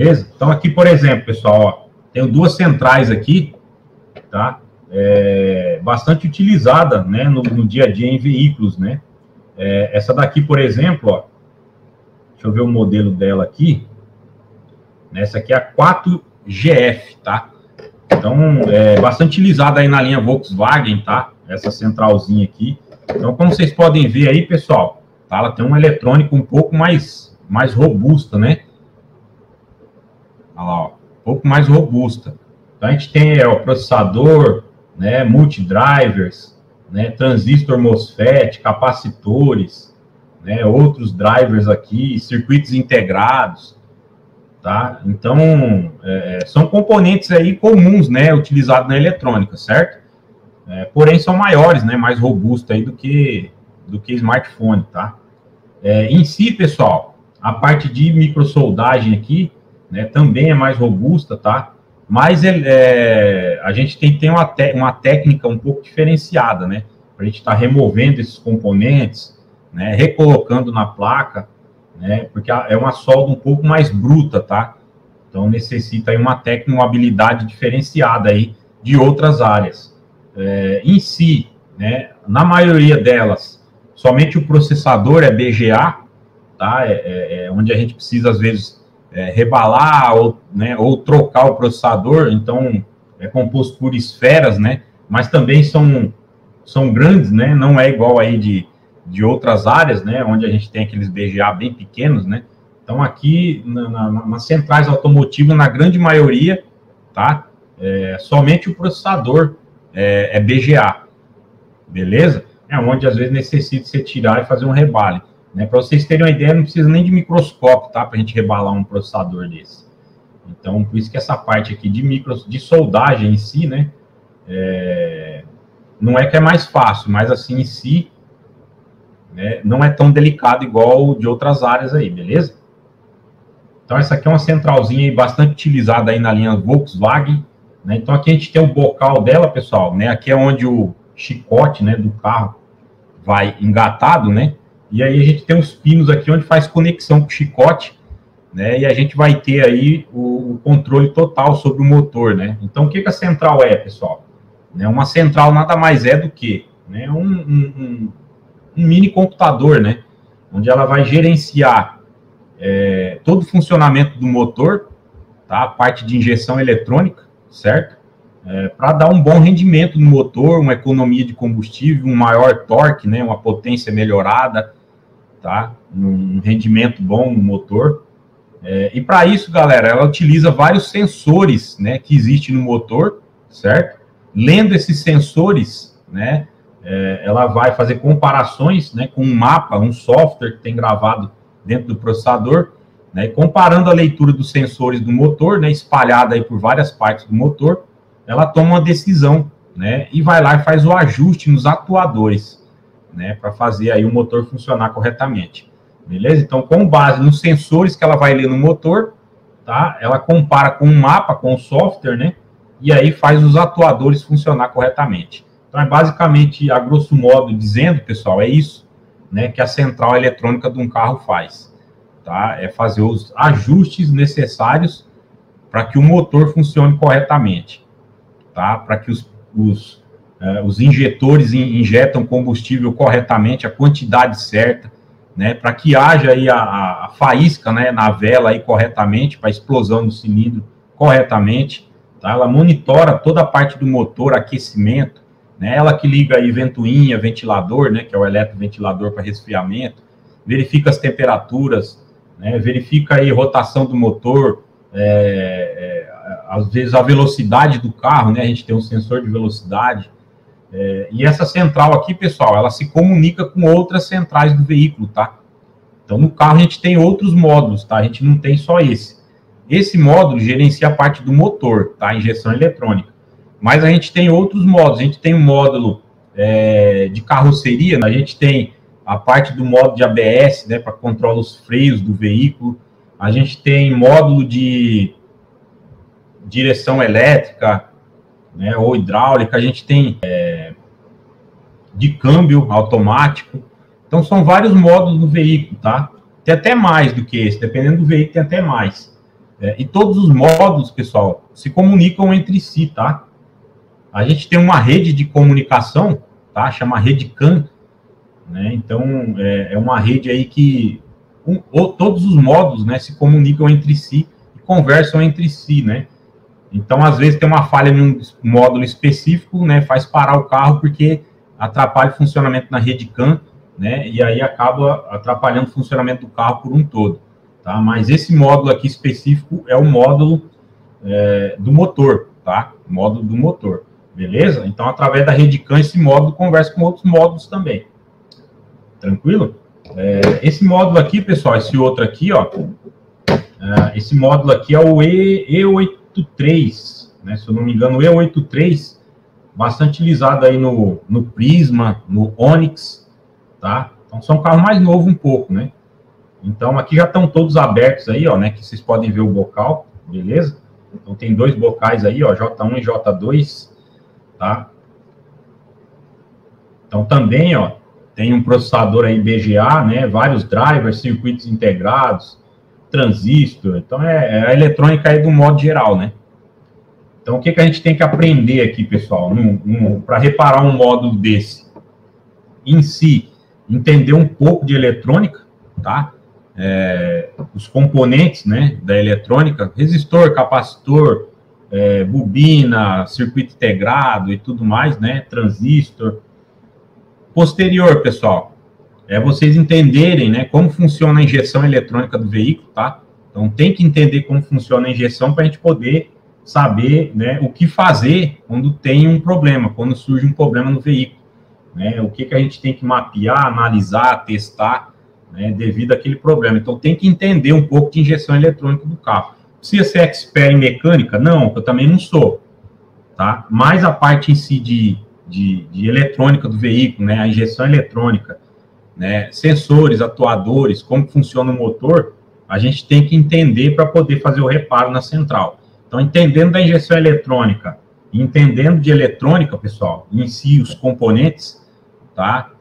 beleza? Então aqui, por exemplo, pessoal, ó, tenho duas centrais aqui, tá? Bastante utilizada, né, no dia a dia em veículos, né? Essa daqui, por exemplo, ó, deixa eu ver o modelo dela aqui. Essa aqui é a 4GF, tá? Então, bastante utilizada aí na linha Volkswagen, tá? Essa centralzinha aqui. Então, como vocês podem ver aí, pessoal, tá? Ela tem uma eletrônica um pouco mais robusta, né? Olha lá, ó, um pouco mais robusta. Então, a gente tem o processador, né? Multidrivers, né? Transistor MOSFET, capacitores, né? Outros drivers aqui, circuitos integrados. Tá? Então, são componentes aí comuns, né, utilizados na eletrônica, certo? Porém, são maiores, né, mais robustos aí do que smartphone, tá? Em si, pessoal, a parte de microsoldagem aqui, né, também é mais robusta, tá? Mas a gente tem uma técnica um pouco diferenciada, né? Para a gente estar removendo esses componentes, né, recolocando na placa, né, porque é uma solda um pouco mais bruta, tá? Então necessita aí uma técnica, uma habilidade diferenciada aí de outras áreas. Em si, né, na maioria delas, somente o processador é BGA, tá? Onde a gente precisa às vezes rebalar ou trocar o processador, então é composto por esferas, né? Mas também são grandes, né? Não é igual aí de outras áreas, né, onde a gente tem aqueles BGA bem pequenos, né? Então, aqui, nas centrais automotivas, na grande maioria, tá? Somente o processador é BGA, beleza? Onde, às vezes, necessita você tirar e fazer um rebale. Né? Para vocês terem uma ideia, não precisa nem de microscópio, tá? Para a gente rebalar um processador desse. Então, por isso que essa parte aqui de soldagem em si, né? Não é que é mais fácil, mas, assim, em si, né, não é tão delicado igual de outras áreas aí, beleza? Então, essa aqui é uma centralzinha aí bastante utilizada aí na linha Volkswagen, né? Então, aqui a gente tem o bocal dela, pessoal, né? Aqui é onde o chicote, né, do carro vai engatado, né? E aí a gente tem os pinos aqui onde faz conexão com o chicote, né? E a gente vai ter aí o controle total sobre o motor, né? Então, o que a central é, pessoal? Uma central nada mais é do que, né, um mini computador, né, onde ela vai gerenciar todo o funcionamento do motor, tá, a parte de injeção eletrônica, certo? Para dar um bom rendimento no motor, uma economia de combustível, um maior torque, né, uma potência melhorada, tá, um rendimento bom no motor. E para isso, galera, ela utiliza vários sensores, né, que existem no motor, certo? Lendo esses sensores, né, ela vai fazer comparações, né, com um mapa, um software que tem gravado dentro do processador, né, comparando a leitura dos sensores do motor, né, espalhada aí por várias partes do motor, ela toma uma decisão, né, e vai lá e faz o ajuste nos atuadores, né, para fazer aí o motor funcionar corretamente, beleza? Então, com base nos sensores que ela vai ler no motor, tá, ela compara com um mapa, com o software, né, e aí faz os atuadores funcionar corretamente. Então, basicamente, a grosso modo dizendo, pessoal, é isso, né, que a central eletrônica de um carro faz, tá? É fazer os ajustes necessários para que o motor funcione corretamente, tá? Para que os injetores injetam combustível corretamente, a quantidade certa, né? Para que haja aí a faísca, né, na vela aí corretamente, para a explosão do cilindro corretamente, tá? Ela monitora toda a parte do motor, aquecimento, né? Ela que liga aí ventoinha, ventilador, né, que é o eletroventilador para resfriamento, verifica as temperaturas, né, verifica aí rotação do motor, às vezes a velocidade do carro, né, a gente tem um sensor de velocidade, e essa central aqui, pessoal, ela se comunica com outras centrais do veículo, tá? Então, no carro a gente tem outros módulos, tá? A gente não tem só esse. Esse módulo gerencia a parte do motor, tá? Injeção eletrônica. Mas a gente tem outros módulos. A gente tem um módulo de carroceria, né? A gente tem a parte do módulo de ABS, né? Para controlar os freios do veículo. A gente tem módulo de direção elétrica, né? Ou hidráulica. A gente tem de câmbio automático. Então, são vários módulos do veículo, tá? Tem até mais do que esse. Dependendo do veículo, tem até mais. E todos os módulos, pessoal, se comunicam entre si, tá? A gente tem uma rede de comunicação, tá? Chama rede CAN, né? Então, é uma rede aí que todos os módulos, né, se comunicam entre si e conversam entre si, né? Então, às vezes, tem uma falha em um módulo específico, né, faz parar o carro porque atrapalha o funcionamento na rede CAN, né, e aí acaba atrapalhando o funcionamento do carro por um todo, tá? Mas esse módulo aqui específico é o módulo do motor, tá? O módulo do motor, beleza? Então, através da rede CAN, esse módulo conversa com outros módulos também. Tranquilo? Esse módulo aqui, pessoal, esse outro aqui, ó, esse módulo aqui é o E83, né? Se eu não me engano, o E83, bastante utilizado aí no Prisma, no Onix, tá? Então, são carros mais novos um pouco, né? Então, aqui já estão todos abertos aí, ó, né? Que vocês podem ver o bocal, beleza? Então, tem dois bocais aí, ó, J1 e J2, tá? Então, também, ó, tem um processador aí BGA, né? Vários drivers, circuitos integrados, transistor. Então, é a eletrônica aí do modo geral, né? Então, o que a gente tem que aprender aqui, pessoal, para reparar um módulo desse? Em si, entender um pouco de eletrônica, tá? Os componentes, né, da eletrônica, resistor, capacitor, bobina, circuito integrado e tudo mais, né? Transistor. Posterior, pessoal, vocês entenderem, né, como funciona a injeção eletrônica do veículo, tá? Então, tem que entender como funciona a injeção para a gente poder saber, né, o que fazer quando tem um problema, quando surge um problema no veículo, né? O que a gente tem que mapear, analisar, testar, né, devido àquele problema. Então, tem que entender um pouco de injeção eletrônica do carro. Precisa ser expert em mecânica? Não, eu também não sou, tá? Mas a parte em si de eletrônica do veículo, né, a injeção eletrônica, né, sensores, atuadores, como funciona o motor, a gente tem que entender para poder fazer o reparo na central. Então, entendendo da injeção eletrônica, entendendo de eletrônica, pessoal, em si os componentes, tá,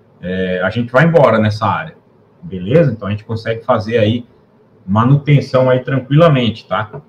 a gente vai embora nessa área, beleza? Então, a gente consegue fazer aí manutenção aí tranquilamente, tá?